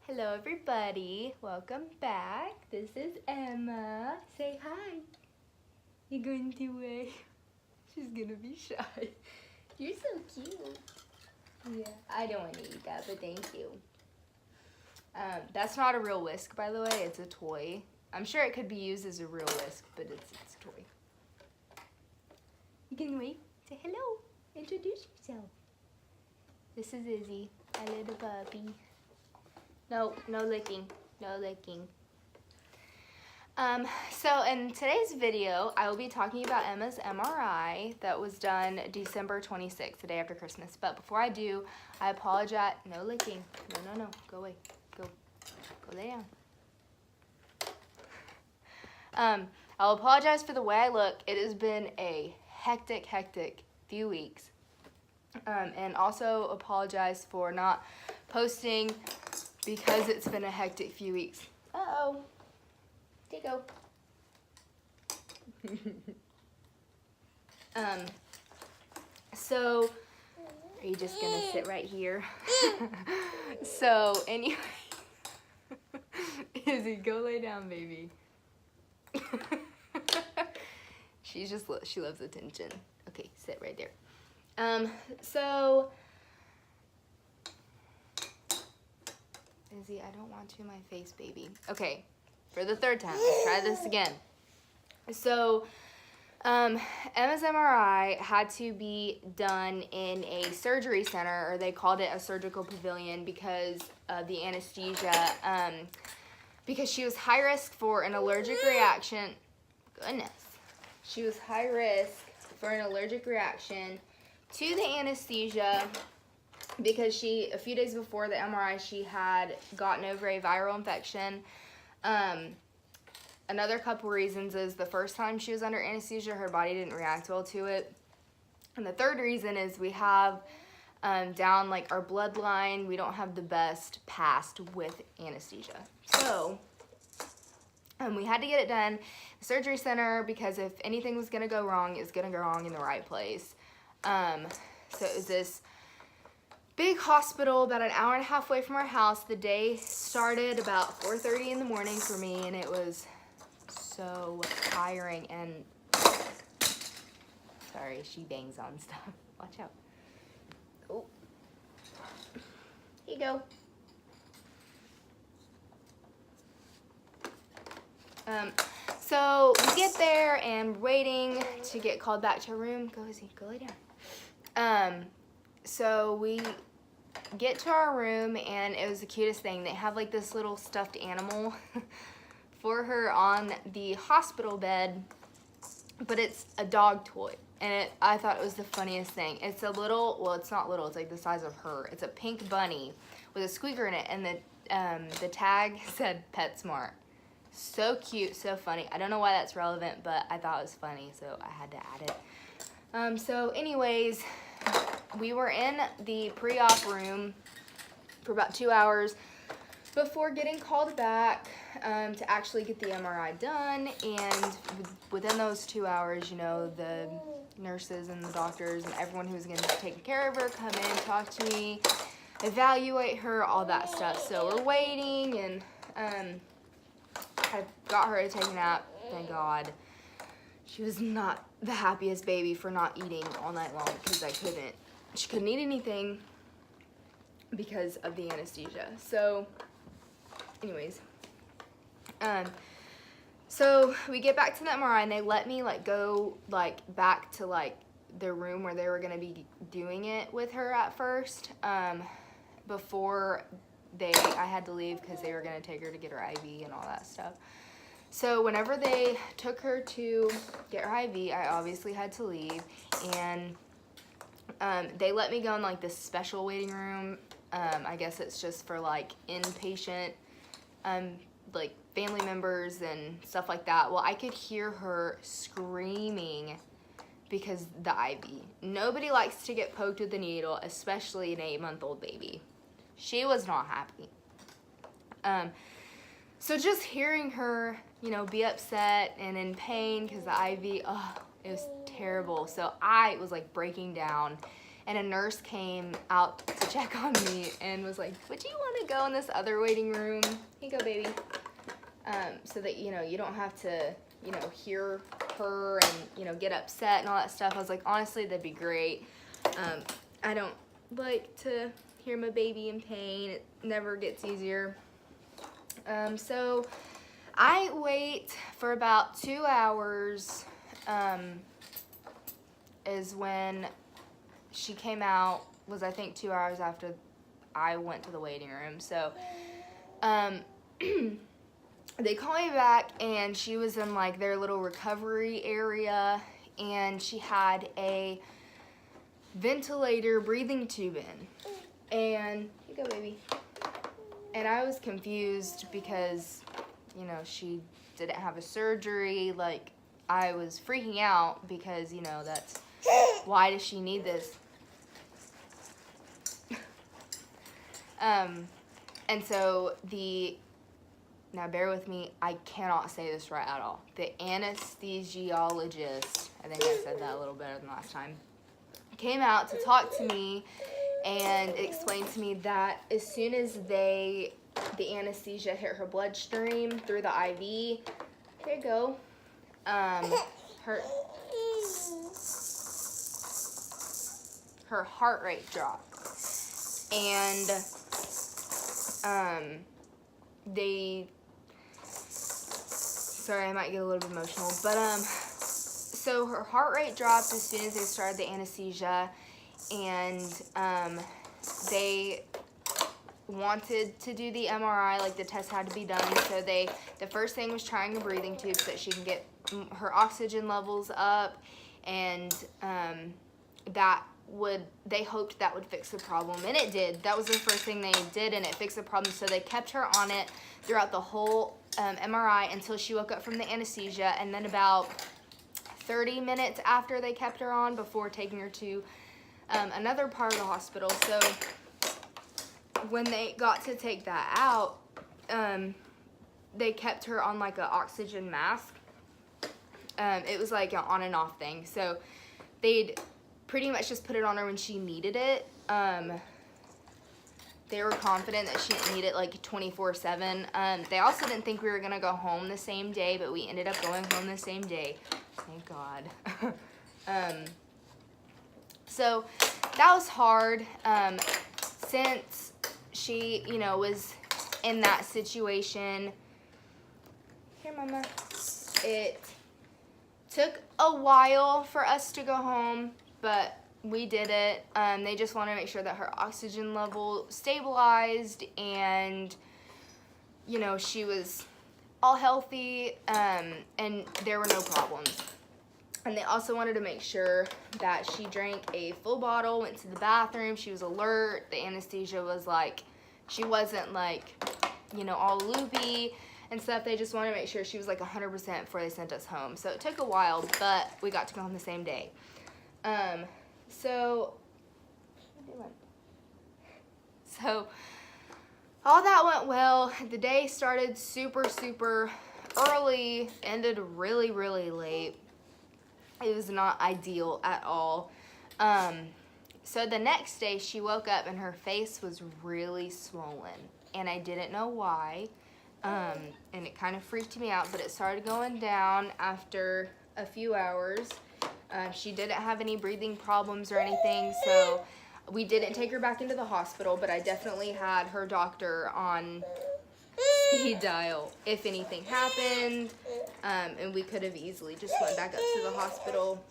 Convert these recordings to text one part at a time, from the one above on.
Hello everybody, welcome back. This is Emma. Say hi. You're going to wave. She's gonna be shy. You're so cute. Yeah, I don't want to eat that, but thank you. That's not a real whisk, by the way, it's a toy. I'm sure it could be used as a real whisk, but it's a toy. You can wave, say hello, introduce yourself. This is Izzy, a little puppy. No licking, no licking. So in today's video, I will be talking about Emma's MRI that was done December 26th, the day after Christmas. But before I do, I apologize. No licking. No. Go away. Go lay down. I'll apologize for the way I look. It has been a hectic few weeks. And also apologize for not posting because it's been a hectic few weeks. Uh-oh. There you go. So, are you just gonna sit right here? So, anyway. Izzy, go lay down, baby. She loves attention. Okay, sit right there. So, Izzy, I don't want you in my face, baby. Okay, for the third time, let's try this again. So, Emma's MRI had to be done in a surgery center, or they called it a surgical pavilion because of the anesthesia, because she was high risk for an allergic reaction. Goodness. She was high risk for an allergic reaction to the anesthesia because a few days before the MRI, she had gotten over a viral infection. Another couple reasons is the first time she was under anesthesia, her body didn't react well to it. And the third reason is we have down like our bloodline, we don't have the best past with anesthesia. So we had to get it done at the surgery center because if anything was gonna go wrong, it was gonna go wrong in the right place. So it was this big hospital about an hour and a half away from our house. The day started about 4:30 in the morning for me, and it was so tiring. And sorry, she bangs on stuff. Watch out. Oh, here you go. So we get there and we're waiting to get called back to our room. Go, Izzy, go lay down. So we get to our room and it was the cutest thing. They have like this little stuffed animal for her on the hospital bed, but it's a dog toy. And I thought it was the funniest thing. It's a little, well, it's not little, it's like the size of her. It's a pink bunny with a squeaker in it, and the tag said PetSmart. So cute, so funny. I don't know why that's relevant, but I thought it was funny, so I had to add it. So anyways, we were in the pre-op room for about 2 hours before getting called back to actually get the MRI done. And within those 2 hours, you know, the nurses and the doctors and everyone who was going to take care of her come in, talk to me, evaluate her, all that stuff. So we're waiting, and I got her to take a nap, thank God. She was not the happiest baby for not eating all night long because she couldn't eat anything because of the anesthesia. So anyways, so we get back to the MRI and they let me like go like back to like the room where they were gonna be doing it with her at first, before I had to leave because they were gonna take her to get her IV and all that stuff. So whenever they took her to get her IV, I obviously had to leave, and they let me go in like this special waiting room. I guess it's just for like inpatient, like family members and stuff like that. Well, I could hear her screaming because the IV. Nobody likes to get poked with a needle, especially an 8-month-old baby. She was not happy. So just hearing her, you know, be upset and in pain because the IV, it was terrible. So I was like breaking down and a nurse came out to check on me and was like, would you want to go in this other waiting room? Here you go, baby. So that, you know, you don't have to, you know, hear her and, you know, get upset and all that stuff. I was like, honestly, that'd be great. I don't like to hear my baby in pain. It never gets easier. So I wait for about 2 hours, is when she came out, was I think 2 hours after I went to the waiting room. So, they called me back and she was in like their little recovery area and she had a ventilator breathing tube in. And, here you go, baby. And I was confused because, you know, she didn't have a surgery. Like, I was freaking out because, you know, that's, why does she need this? And so now bear with me, I cannot say this right at all. The anesthesiologist, I think I said that a little better than last time, came out to talk to me and explained to me that as soon as the anesthesia hit her bloodstream through the IV, there you go, her heart rate dropped. And sorry, I might get a little bit emotional, but so her heart rate dropped as soon as they started the anesthesia, and they wanted to do the MRI, like the test had to be done, so the first thing was trying a breathing tube so that she can get her oxygen levels up, and they hoped that would fix the problem, and it did. That was the first thing they did, and it fixed the problem, so they kept her on it throughout the whole MRI until she woke up from the anesthesia, and then about 30 minutes after they kept her on before taking her to another part of the hospital. So when they got to take that out, they kept her on like an oxygen mask. It was like an on and off thing, so they'd pretty much just put it on her when she needed it. They were confident that she didn't need it like 24/7. They also didn't think we were gonna go home the same day, but we ended up going home the same day. Thank God. So that was hard. Since she, you know, was in that situation. Here, Mama. It took a while for us to go home, but we did it. They just wanted to make sure that her oxygen level stabilized and, you know, she was all healthy, and there were no problems. And they also wanted to make sure that she drank a full bottle, went to the bathroom, she was alert. The anesthesia was like, she wasn't like, you know, all loopy and stuff. They just wanted to make sure she was like 100% before they sent us home. So it took a while, but we got to go home the same day. So all that went well. The day started super, super early, ended really, really late. It was not ideal at all. So the next day she woke up and her face was really swollen, and I didn't know why. And it kind of freaked me out, but it started going down after a few hours. She didn't have any breathing problems or anything, so we didn't take her back into the hospital, but I definitely had her doctor on speed dial if anything happened, and we could have easily just went back up to the hospital.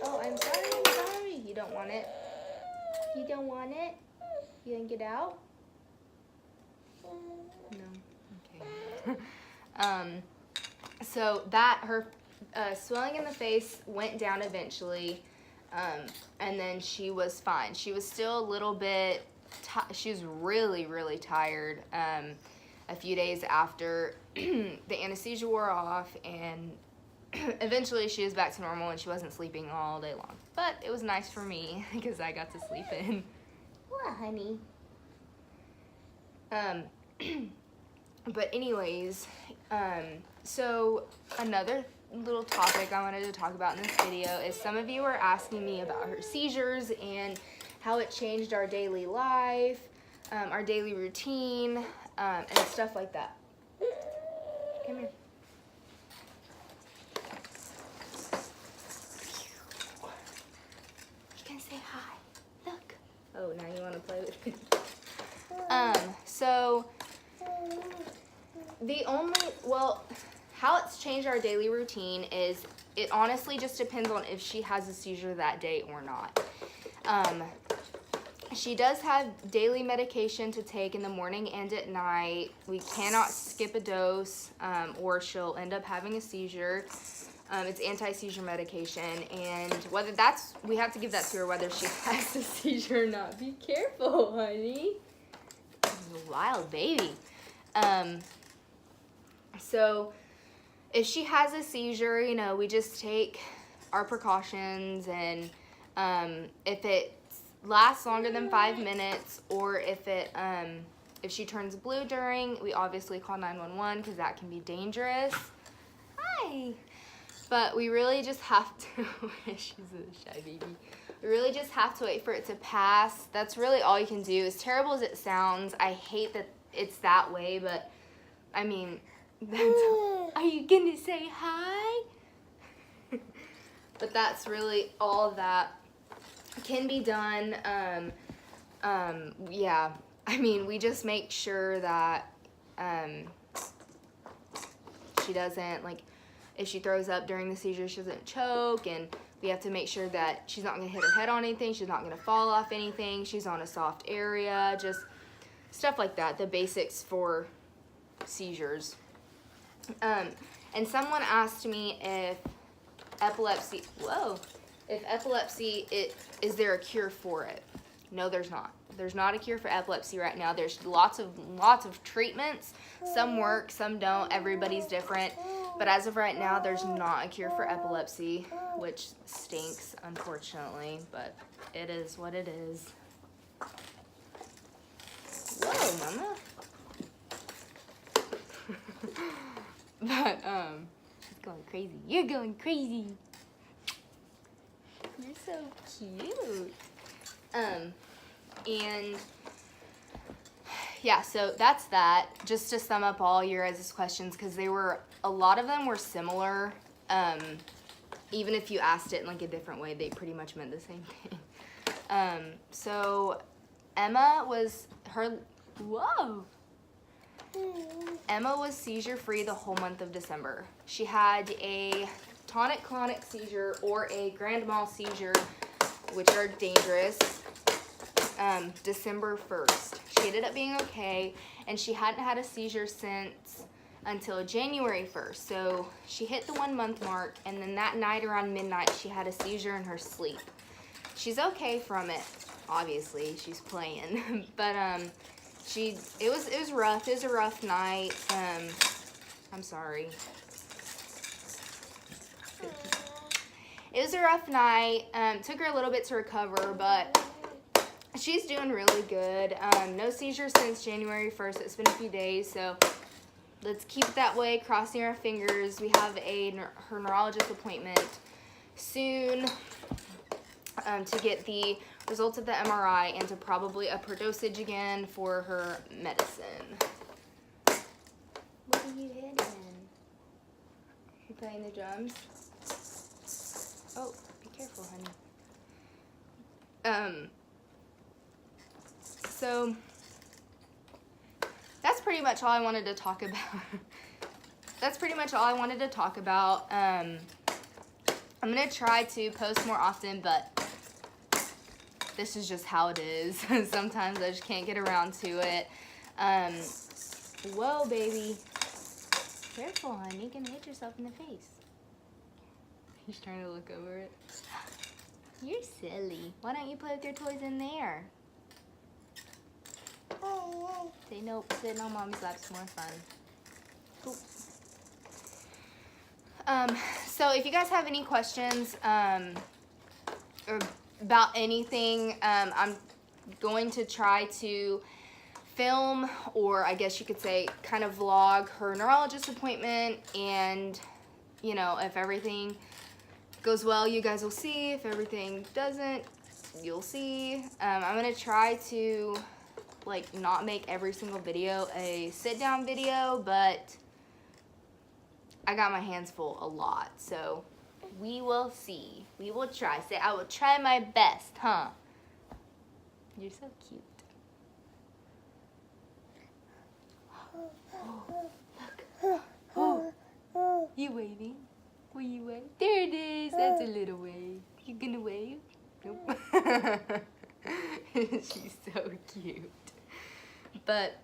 Oh, I'm sorry. You don't want it? You don't want it? You didn't get out? No. Okay. So that, her swelling in the face went down eventually, and then she was fine. She was still a little bit, she was really, really tired a few days after the anesthesia wore off, and eventually she was back to normal and she wasn't sleeping all day long. But it was nice for me because I got to sleep in. What, honey? But anyways, so another little topic I wanted to talk about in this video is some of you are asking me about her seizures and how it changed our daily life, our daily routine, and stuff like that. Come here. You can say hi. Look. Oh, now you want to play with it. So how it's changed our daily routine is it honestly just depends on if she has a seizure that day or not. She does have daily medication to take in the morning and at night. We cannot skip a dose or she'll end up having a seizure. It's anti-seizure medication, and we have to give that to her whether she has a seizure or not. Be careful, honey. You're a wild baby. So if she has a seizure, you know, we just take our precautions, and if it lasts longer than 5 minutes, or if she turns blue during, we obviously call 911 because that can be dangerous. Hi. But we really just have to, she's a shy baby. We really just have to wait for it to pass. That's really all you can do. As terrible as it sounds, I hate that it's that way, but I mean, are you gonna say hi? But that's really all that can be done. Yeah, I mean, we just make sure that she doesn't, like, if she throws up during the seizure, she doesn't choke, and we have to make sure that she's not going to hit her head on anything, she's not going to fall off anything, she's on a soft area, just stuff like that, the basics for seizures. And someone asked me if epilepsy, is there a cure for it? No, there's not. There's not a cure for epilepsy right now. There's lots of treatments. Some work, some don't. Everybody's different. But as of right now, there's not a cure for epilepsy, which stinks, unfortunately. But it is what it is. Whoa, mama. But, she's going crazy. You're going crazy. You're so cute. And yeah, so that's that. Just to sum up all your guys' questions, because a lot of them were similar. Even if you asked it in like a different way, they pretty much meant the same thing. So Emma was seizure-free the whole month of December. She had a tonic-clonic seizure or a grand mal seizure, which are dangerous, December 1st. She ended up being okay, and she hadn't had a seizure since until January 1st. So she hit the 1 month mark, and then that night around midnight, she had a seizure in her sleep. She's okay from it, obviously, she's playing, but it was rough. It was a rough night. I'm sorry. It was a rough night. Took her a little bit to recover, but she's doing really good. No seizure since January 1st. It's been a few days, so let's keep it that way, crossing our fingers. We have her neurologist appointment soon to get the results of the MRI and to probably up her dosage again for her medicine. What are you hitting? You playing the drums? Oh, be careful, honey. So that's pretty much all I wanted to talk about. I'm gonna try to post more often, but this is just how it is. Sometimes I just can't get around to it. Whoa, baby. Careful, honey. You're gonna hit yourself in the face. He's trying to look over it. You're silly. Why don't you play with your toys in there? Say nope. Sitting on mommy's lap's more fun. Cool. So if you guys have any questions or about anything, I'm going to try to film, or I guess you could say kind of vlog her neurologist appointment, and you know, if everything goes well, you guys will see. If everything doesn't, you'll see. I'm gonna try to like not make every single video a sit down video, but I got my hands full a lot, so we will see. We will try. Say, I will try my best, huh? You're so cute. Oh, look. Oh, you waving? Will you wave? There it is. That's a little wave. You gonna wave? Nope. She's so cute. But,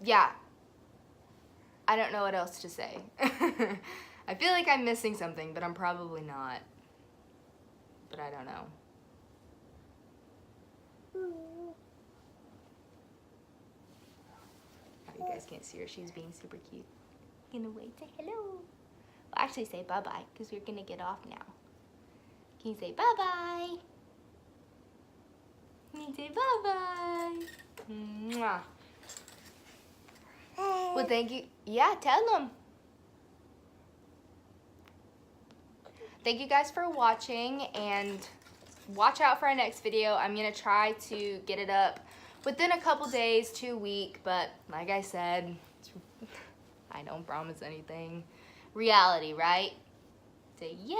yeah. I don't know what else to say. I feel like I'm missing something, but I'm probably not. But I don't know. Oh, you guys can't see her. She's being super cute. Gonna wave, say hello. Well, actually say bye-bye, because we're gonna get off now. Can you say bye-bye? Can you say bye-bye? Mwah. Well, thank you. Yeah, tell them. Thank you guys for watching, and watch out for our next video. I'm gonna try to get it up within a couple days to a week, but like I said, I don't promise anything. Reality, right? Say yay!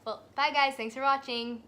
Well, bye guys. Thanks for watching.